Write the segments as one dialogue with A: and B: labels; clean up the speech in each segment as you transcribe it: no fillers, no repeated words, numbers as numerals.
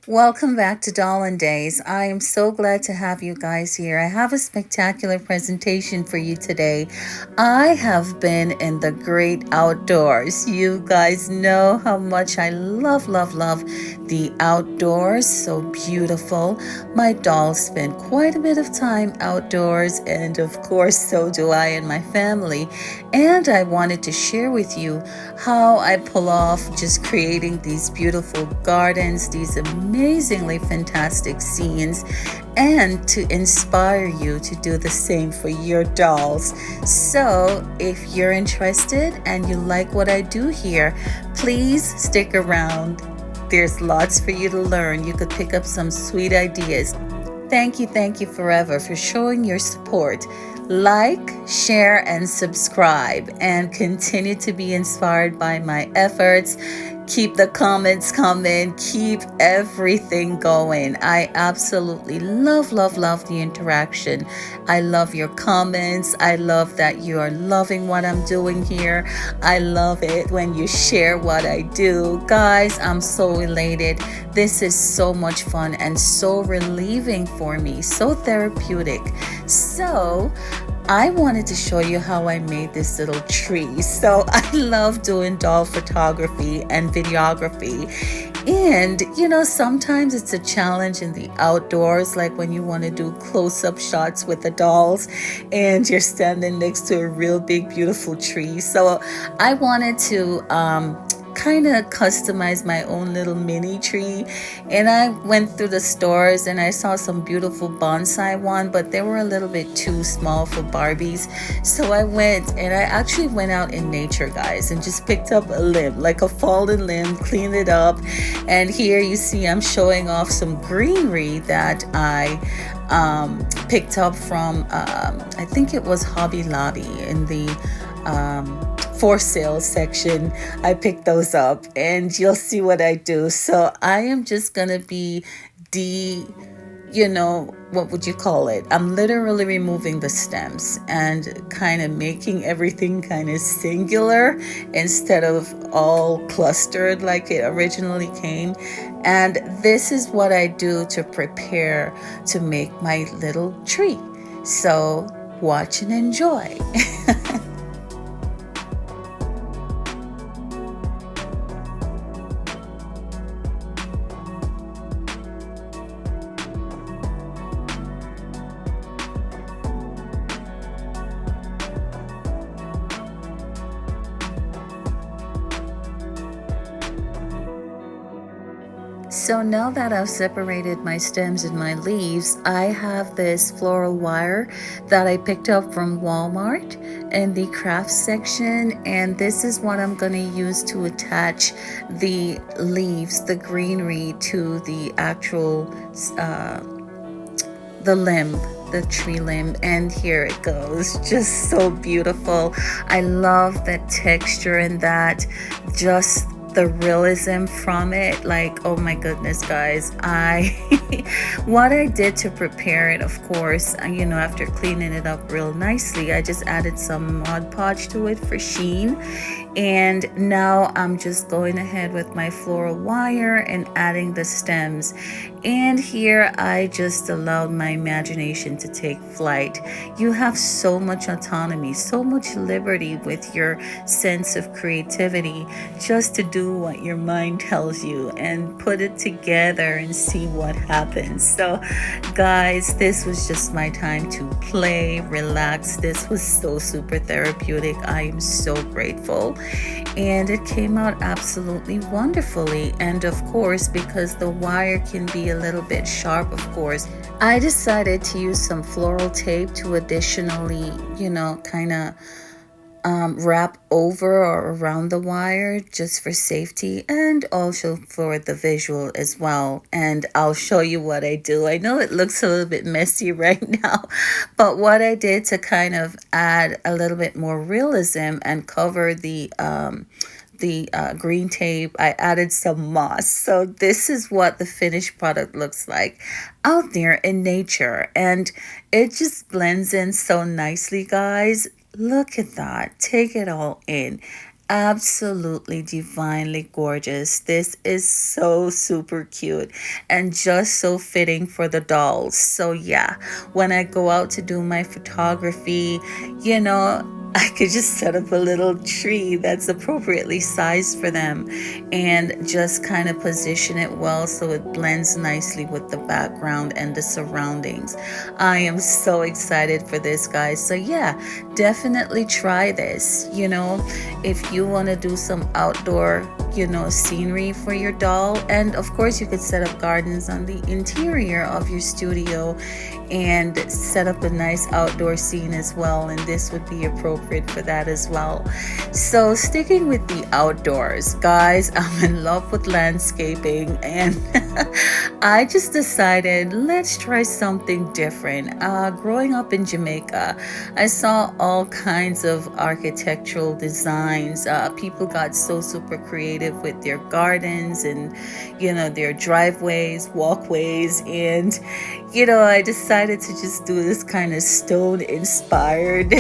A: Welcome back to Doll Days. I am so glad to have you guys here. I have a spectacular presentation for you today. I have been in the great outdoors. You guys know how much I love the outdoors. So beautiful. My dolls spend quite a bit of time outdoors, and of course, so do I and my family. And I wanted to share with you how I pull off just creating these beautiful gardens, these amazingly fantastic scenes, and to inspire you to do the same for your dolls. So, if you're interested and you like what I do here, please stick around. There's lots for you to learn. You could pick up some sweet ideas. Thank you forever for showing your support. Like, share, and subscribe, and continue to be inspired by my efforts. Keep the comments coming, keep everything going. I absolutely love the interaction. I love your comments. I love that you are loving what I'm doing here. I love it when you share what I do. Guys, I'm so elated. This is so much fun and so relieving for me, so therapeutic. So, I wanted to show you how I made this little tree. So I love doing doll photography and videography. And sometimes it's a challenge in the outdoors, like when you want to do close-up shots with the dolls and you're standing next to a real big, beautiful tree. So I wanted to kind of customize my own little mini tree, and I went through the stores and I saw some beautiful bonsai one, but they were a little bit too small for Barbies. So I went and I actually went out in nature, guys, and just picked up a limb, like a fallen limb, cleaned it up. And here you see I'm showing off some greenery that I picked up from I think it was Hobby Lobby in the for sale section. I picked those up and you'll see what I do. So I am just gonna be what would you call it? I'm literally removing the stems and kind of making everything kind of singular instead of all clustered like it originally came. And this is what I do to prepare to make my little tree. So watch and enjoy. So now that I've separated my stems and my leaves, I have this floral wire that I picked up from Walmart in the craft section, and this is what I'm going to use to attach the leaves, the greenery, to the actual the limb, the tree limb. And here it goes, just so beautiful. I love the texture and that, just the realism from it. Like, oh my goodness, guys, I what I did to prepare it, of course, after cleaning it up real nicely, I just added some Mod Podge to it for sheen. And now I'm just going ahead with my floral wire and adding the stems. And here I just allowed my imagination to take flight. You have so much autonomy, so much liberty with your sense of creativity, just to do what your mind tells you and put it together and see what happens. So guys, this was just my time to play, relax. This was so super therapeutic. I am so grateful. And it came out absolutely wonderfully. And of course, because the wire can be a little bit sharp, of course, I decided to use some floral tape to additionally, kind of wrap over or around the wire, just for safety and also for the visual as well. And I'll show you what I do. I know it looks a little bit messy right now, but what I did to kind of add a little bit more realism and cover the green tape, I added some moss. So this is what the finished product looks like out there in nature, and it just blends in so nicely, guys. Look at that. Take it all in. Absolutely divinely gorgeous. This is so super cute and just so fitting for the dolls. So, yeah, when I go out to do my photography, you know, I could just set up a little tree that's appropriately sized for them and just kind of position it well so it blends nicely with the background and the surroundings. I am so excited for this, guys. So, yeah, definitely try this. If you want to do some outdoor, scenery for your doll. And of course, you could set up gardens on the interior of your studio and set up a nice outdoor scene as well. And this would be appropriate for that as well. So, sticking with the outdoors, guys, I'm in love with landscaping and I just decided let's try something different. Growing up in Jamaica, I saw all kinds of architectural designs. People got so super creative with their gardens and, their driveways, walkways. And, I decided to just do this kind of stone inspired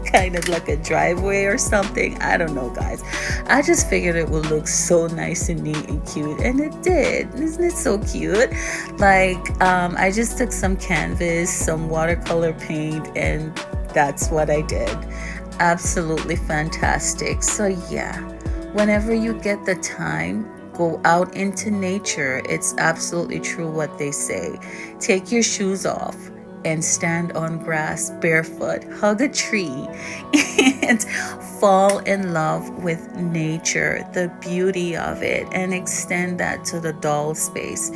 A: kind of like a driveway or something. I don't know, guys. I just figured it would look so nice and neat and cute. And it did. Isn't it so cute? I just took some canvas, some watercolor paint, and that's what I did. Absolutely fantastic. So, yeah, whenever you get the time, go out into nature. It's absolutely true what they say. Take your shoes off and stand on grass barefoot, hug a tree, and fall in love with nature, the beauty of it, and extend that to the doll space.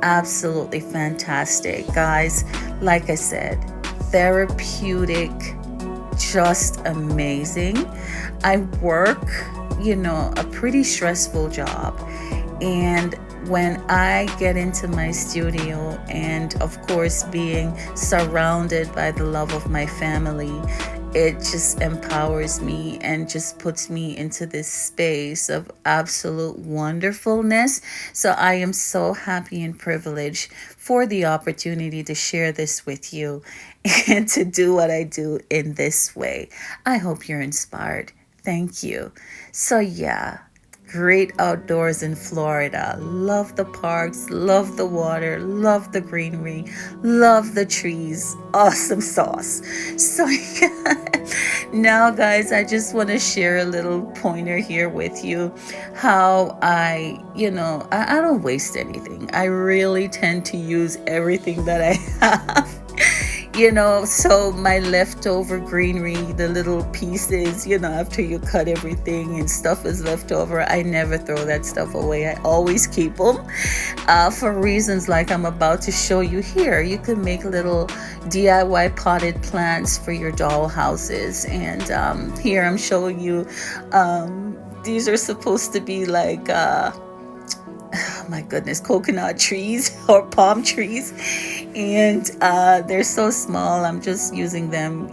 A: Absolutely fantastic, guys. Like I said, therapeutic, just amazing. I work, a pretty stressful job. And when I get into my studio, and of course, being surrounded by the love of my family, it just empowers me and just puts me into this space of absolute wonderfulness. So I am so happy and privileged for the opportunity to share this with you and to do what I do in this way. I hope you're inspired. Thank you. So, yeah. Great outdoors in Florida. Love the parks, love the water, love the greenery, love the trees. Awesome sauce. So, now, guys, I just want to share a little pointer here with you how I don't waste anything. I really tend to use everything that I have. So my leftover greenery, the little pieces, after you cut everything and stuff is left over, I never throw that stuff away. I always keep them for reasons like I'm about to show you here. You can make little DIY potted plants for your doll houses. And here I'm showing you, these are supposed to be like, oh my goodness, coconut trees or palm trees. And they're so small. I'm just using them,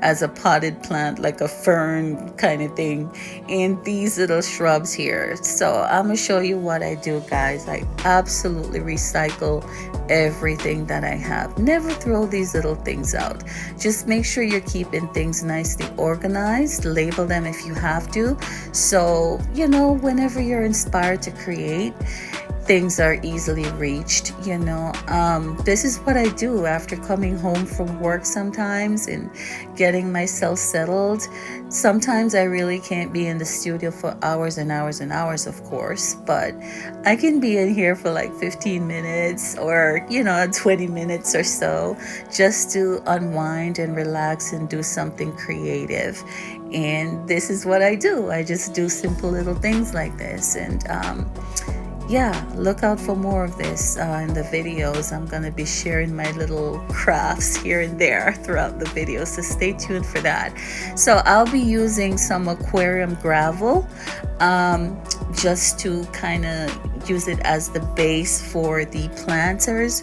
A: as a potted plant, like a fern kind of thing. And these little shrubs here. So I'm going to show you what I do, guys. I absolutely recycle everything that I have. Never throw these little things out. Just make sure you're keeping things nicely organized. Label them if you have to. So, whenever you're inspired to create, things are easily reached. This is what I do after coming home from work sometimes and getting myself settled. Sometimes I really can't be in the studio for hours and hours and hours, of course, but I can be in here for like 15 minutes or 20 minutes or so just to unwind and relax and do something creative. And this is what I do. I just do simple little things like this. And yeah, look out for more of this in the videos. I'm going to be sharing my little crafts here and there throughout the video, so stay tuned for that. So I'll be using some aquarium gravel just to kind of use it as the base for the planters.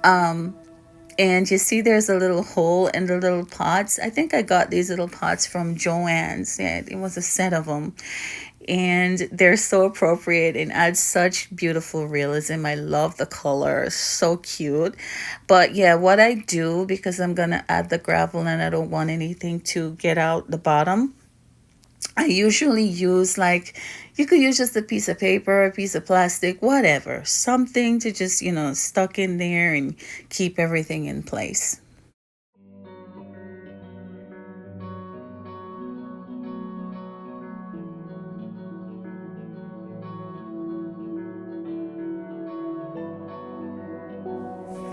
A: And you see there's a little hole in the little pots. I think I got these little pots from Joann's. Yeah, it was a set of them. And they're so appropriate and add such beautiful realism. I love the color. So cute. But yeah, what I do, because I'm going to add the gravel and I don't want anything to get out the bottom, I usually use, like, you could use just a piece of paper, a piece of plastic, whatever, something to just, stuck in there and keep everything in place.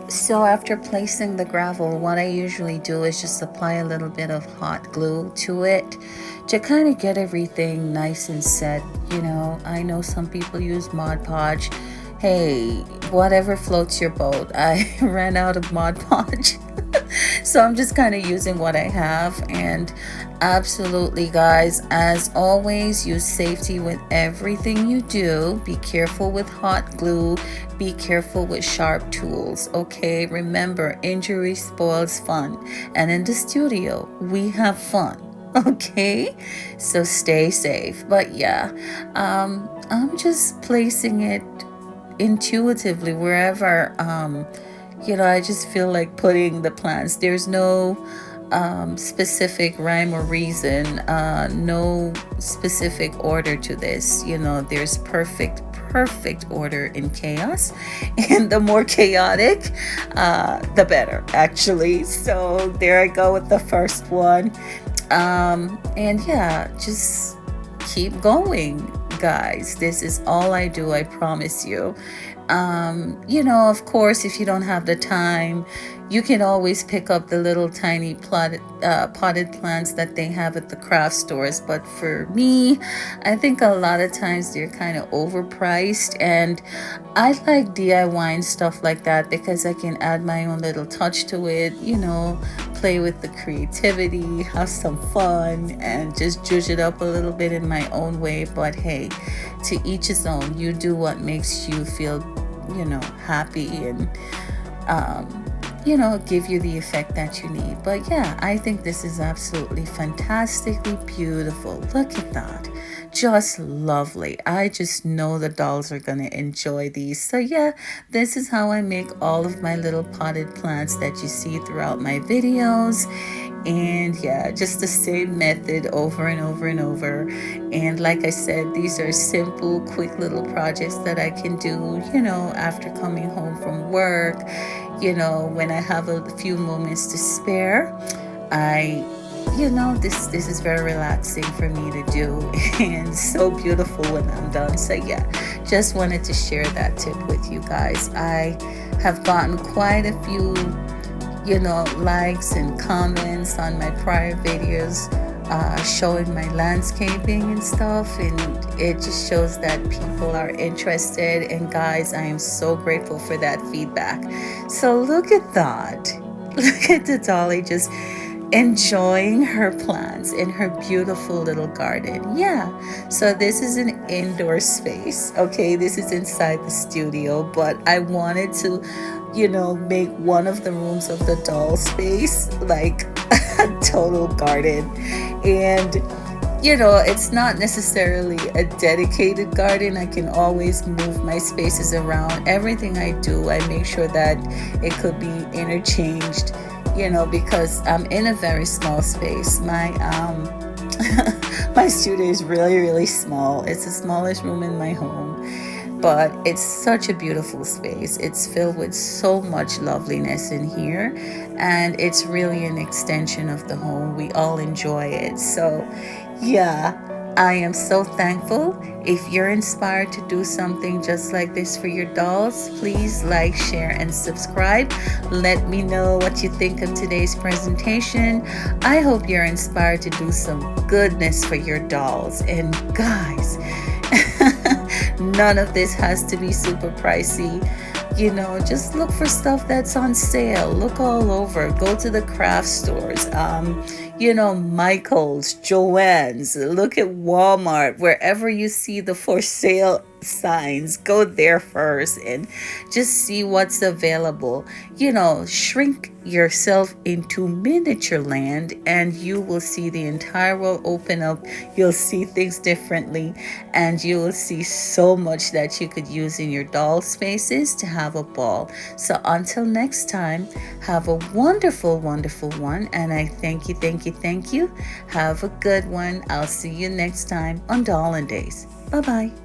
A: So after placing the gravel, what I usually do is just apply a little bit of hot glue to it to kind of get everything nice and set. I know some people use Mod Podge. Hey, whatever floats your boat. I ran out of Mod Podge. So I'm just kind of using what I have. And absolutely, guys, as always, use safety with everything you do. Be careful with hot glue. Be careful with sharp tools. Okay, remember, injury spoils fun. And in the studio, we have fun. Okay, so stay safe. But yeah, I'm just placing it intuitively wherever. I just feel like putting the plants. There's no specific rhyme or reason, no specific order to this. There's perfect order in chaos, and the more chaotic, the better, actually. So there I go with the first one. And yeah, just keep going, guys. This is all I do, I promise you. Of course, if you don't have the time, you can always pick up the little tiny potted plants that they have at the craft stores. But for me, I think a lot of times they're kind of overpriced, and I like DIY stuff like that because I can add my own little touch to it, play with the creativity, have some fun, and just judge it up a little bit in my own way. But hey, to each his own. You do what makes you feel, happy, and give you the effect that you need. But yeah, I think this is absolutely fantastically beautiful. Look at that. Just lovely. I just know the dolls are going to enjoy these. So yeah, this is how I make all of my little potted plants that you see throughout my videos. And yeah, just the same method over and over and over. And like I said, these are simple, quick little projects that I can do, after coming home from work, when I have a few moments to spare. This is very relaxing for me to do, and so beautiful when I'm done. So yeah, just wanted to share that tip with you guys. I have gotten quite a few likes and comments on my prior videos, showing my landscaping and stuff, and it just shows that people are interested. And guys, I am so grateful for that feedback. So look at that. Look at the dolly just enjoying her plants in her beautiful little garden. Yeah, so this is an indoor space. Okay, this is inside the studio, but I wanted to make one of the rooms of the doll space like a total garden. And it's not necessarily a dedicated garden. I can always move my spaces around. Everything I do, I make sure that it could be interchanged, because I'm in a very small space. My my studio is really, really small. It's the smallest room in my home, but it's such a beautiful space. It's filled with so much loveliness in here, and it's really an extension of the home. We all enjoy it. So yeah, I am so thankful. If you're inspired to do something just like this for your dolls, please like, share, and subscribe. Let me know what you think of today's presentation. I hope you're inspired to do some goodness for your dolls. And guys, none of this has to be super pricey. Just look for stuff that's on sale. Look all over. Go to the craft stores. Michael's, Joann's. Look at Walmart. Wherever you see the for sale signs, go there first and just see what's available. Shrink yourself into miniature land, and you will see the entire world open up. You'll see things differently, and you will see so much that you could use in your doll spaces to have a ball. So until next time, have a wonderful, wonderful one. And I thank you, thank you, thank you. Have a good one. I'll see you next time on Doll and Days. Bye bye.